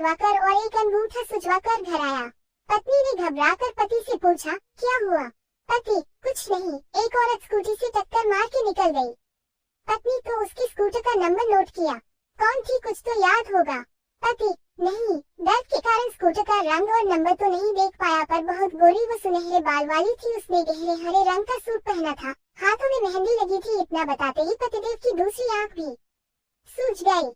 दिलवाकर और एक अंगूठा सुझवाकर घर आया। पत्नी ने घबराकर पति से पूछा, क्या हुआ? पति, कुछ नहीं, एक औरत स्कूटी से टक्कर मार के निकल गई। पत्नी, तो उसके स्कूटर का नंबर नोट किया? कौन थी, कुछ तो याद होगा? पति, नहीं, दर्द के कारण स्कूटर का रंग और नंबर तो नहीं देख पाया, पर बहुत गोरी व सुनहरे बाल वाली थी। उसने गहरे हरे रंग का सूट पहना था, हाथों में मेहंदी लगी थी। इतना बताते ही पतिदेव की दूसरी आंख भी सूज गई।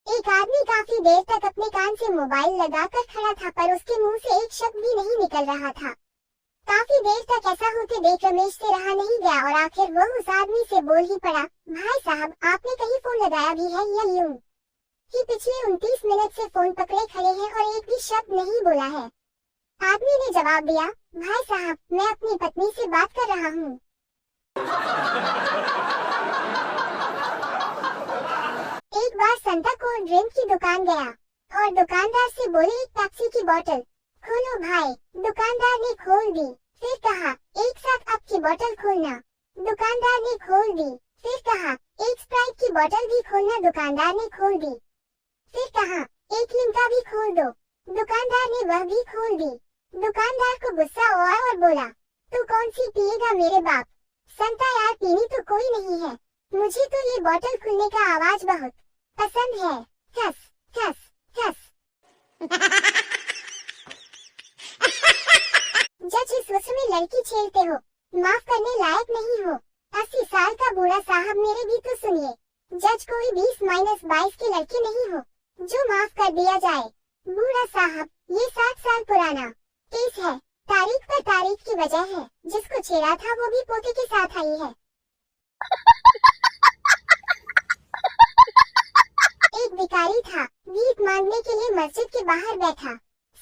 एक आदमी काफी देर तक अपने कान से मोबाइल लगाकर खड़ा था, पर उसके मुंह से एक शब्द भी नहीं निकल रहा था। काफी देर तक ऐसा होते देख रमेश से रहा नहीं गया और आखिर वो उस आदमी से बोल ही पड़ा, भाई साहब, आपने कहीं फोन लगाया भी है या यूं ही पिछले 29 मिनट से फोन पकड़े खड़े हैं और एक भी शब्द नहीं बोला है? आदमी ने जवाब दिया, भाई साहब, मैं अपनी पत्नी से बात कर रहा हूँ। एक बार संता कोल्ड ड्रिंक की दुकान गया और दुकानदार से बोले, एक पेप्सी की बोतल खोलो भाई। दुकानदार ने खोल दी, फिर कहा, एक साथ आपकी बोतल खोलना। दुकानदार ने खोल दी, फिर कहा, एक स्प्राइट की बोतल भी खोलना। दुकानदार ने खोल दी, फिर कहा, एक लिम्का भी खोल दो। दुकानदार ने वह भी खोल दी। दुकानदार को गुस्सा आया और बोला, तू कौन सी पिएगा मेरे बाप? संता, यार पीनी तो कोई नहीं है, मुझे तो ये बोतल खुलने का आवाज बहुत पसंद है। ठस ठस ठस। जज, इस वक्त में लड़की छेड़ते हो, माफ करने लायक नहीं हो। 80 साल का बूढ़ा साहब, मेरे भी तो सुनिए। जज, कोई 20-22 के लड़के नहीं हो जो माफ कर दिया जाए। बूढ़ा साहब, ये 7 साल पुराना केस है, तारीख पर तारीख की वजह है। जिसको छेड़ा था वो भी पोते के साथ आई है। एक भिखारी था, भीख मांगने के लिए मस्जिद के बाहर बैठा।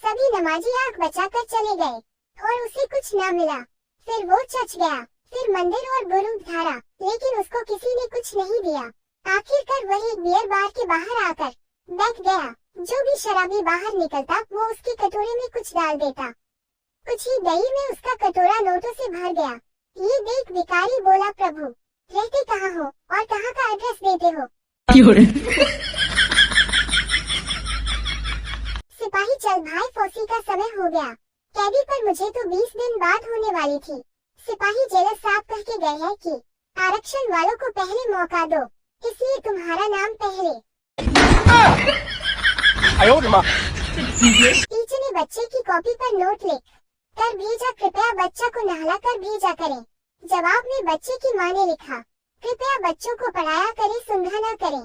सभी नमाजी आंख बचाकर चले गए और उसे कुछ न मिला। फिर वो चच गया, फिर मंदिर और गुरुद्वारा, लेकिन उसको किसी ने कुछ नहीं दिया। आखिरकार वह एक बियर बार के बाहर आकर बैठ गया। जो भी शराबी बाहर निकलता वो उसके कटोरे में कुछ डाल देता। कुछ ही देर में उसका कटोरा नोटों से भर गया। ये देख भिखारी बोला, प्रभु, रहते कहाँ हो और कहाँ का एड्रेस देते हो? सिपाही, चल भाई, फांसी का समय हो गया। कैदी पर मुझे तो 20 दिन बाद होने वाली थी। सिपाही जेलर साहब कह के गए हैं कि आरक्षण वालों को पहले मौका दो, इसलिए तुम्हारा नाम पहले। टीचर ने बच्चे की कॉपी पर नोट लिख कर भेजा, कृपया बच्चा को नहला कर भेजा करें। जवाब में बच्चे की माँ ने लिखा, कृपया बच्चों को पढ़ाया करें, सुंधा न करें।